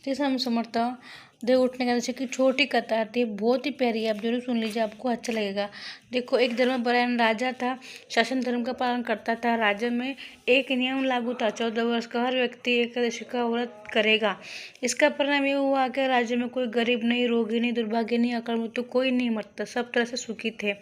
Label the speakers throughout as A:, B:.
A: जैसे हम समझता देव उठने का जैसे कि छोटी कथा आती है, बहुत ही प्यारी है, आप जरूर सुन लीजिए, आपको अच्छा लगेगा। देखो, एक धर्मपरायण राजा था, शासन धर्म का पालन करता था। राज्य में एक नियम लागू था, 14 वर्ष का हर व्यक्ति एकादशी का व्रत करेगा। इसका परिणाम ये हुआ कि राज्य में कोई गरीब नहीं, रोगी नहीं, दुर्भाग्य नहीं, अकाल मृत्यु कोई नहीं मरता, सब तरह से सुखी थे।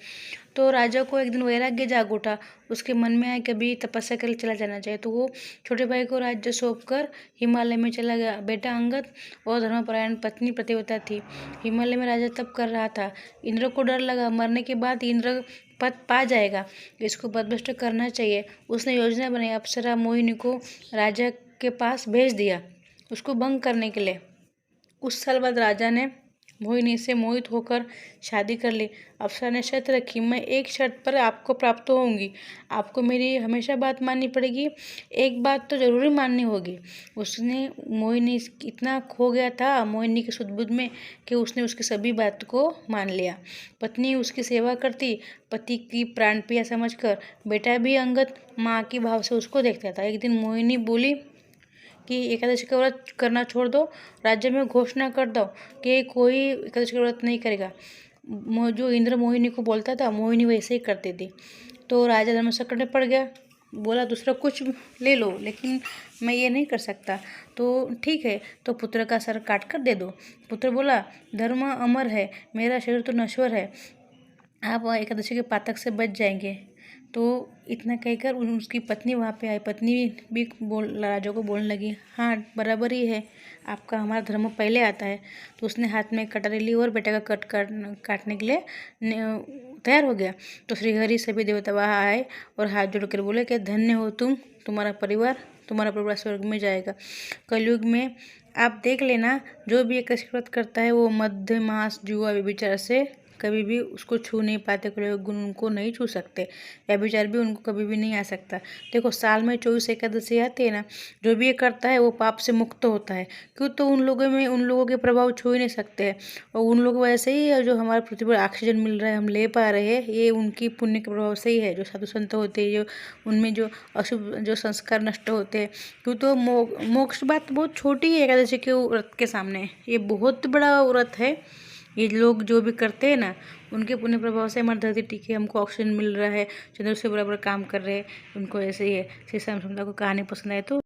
A: तो राजा को एक दिन वैराग्य जाग उठा। उसके मन में आया कभी तपस्या के लिए चला जाना चाहिए। तो वो छोटे भाई को राज्य सौंप कर हिमालय में चला गया। बेटा अंगद और धर्मपरायण पत्नी प्रतिव्रता थी। हिमालय में राजा तप कर रहा था। इंद्र को डर लगा, मरने के बाद इंद्र पद पा जाएगा, इसको पदभ्रष्ट करना चाहिए। उसने योजना बनाई, अप्सरा मोहिनी को राजा के पास भेज दिया उसको भंग करने के लिए। कुछ साल बाद राजा ने मोहिनी से मोहित होकर शादी कर ली। अप्सरा ने शर्त रखी, मैं एक शर्त पर आपको प्राप्त होऊंगी, आपको मेरी हमेशा बात माननी पड़ेगी, एक बात तो जरूरी माननी होगी। उसने मोहिनी इतना खो गया था मोहिनी की सुध-बुध में कि उसने उसकी सभी बात को मान लिया। पत्नी उसकी सेवा करती, पति की प्राण प्रिया समझकर। बेटा भी अंगद माँ की भाव से उसको देखता था। एक दिन मोहिनी बोली कि एकादशी का व्रत करना छोड़ दो, राज्य में घोषणा कर दो कि कोई एकादशी का व्रत नहीं करेगा। जो इंद्र मोहिनी को बोलता था, मोहिनी वैसे ही करती थी। तो राजा धर्म संकट में पड़ गया, बोला दूसरा कुछ ले लो, लेकिन मैं ये नहीं कर सकता। तो ठीक है, तो पुत्र का सर काट कर दे दो। पुत्र बोला, धर्म अमर है, मेरा शरीर तो नश्वर है, आप एकादशी के पातक से बच जाएंगे। तो इतना कहकर उसकी पत्नी वहाँ पे आई। पत्नी भी राजा को बोलने लगी, हाँ बराबर ही है, आपका हमारा धर्म पहले आता है। तो उसने हाथ में कटारी ली और बेटे का काटने के लिए तैयार हो गया। तो श्रीहरि सभी देवता वहाँ आए और हाथ जोड़कर बोले कि धन्य हो तुम, तुम्हारा परिवार स्वर्ग में जाएगा। कलयुग में आप देख लेना, जो भी एकादशी व्रत करता है वो मध्य मास जुआ व्यभिचार से कभी भी उसको छू नहीं पाते, गुण उनको नहीं छू सकते, व्यभिचार भी उनको कभी भी नहीं आ सकता। देखो, साल में 24 एकादशी आती है ना, जो भी ये करता है वो पाप से मुक्त होता है। क्यों? तो उन लोगों के प्रभाव छू ही नहीं सकते हैं। और उन लोग वैसे ही है जो हमारे पृथ्वी पर ऑक्सीजन मिल रहा है, हम ले पा रहे हैं, ये उनकी पुण्य के प्रभाव से ही है। जो साधु संत होते हैं, जो उनमें जो अशुभ जो संस्कार नष्ट होते हैं। क्यों? तो मोक्ष बात बहुत छोटी है एकादशी के व्रत के सामने, ये बहुत बड़ा व्रत है। ये लोग जो भी करते हैं ना, उनके पुण्य प्रभाव से हमारी धरती टिकी है, हमको ऑक्सीजन मिल रहा है, चंद्र से बराबर काम कर रहे हैं, उनको ऐसे ही है। श्री श्याम सुंदर को कहानी पसंद आए तो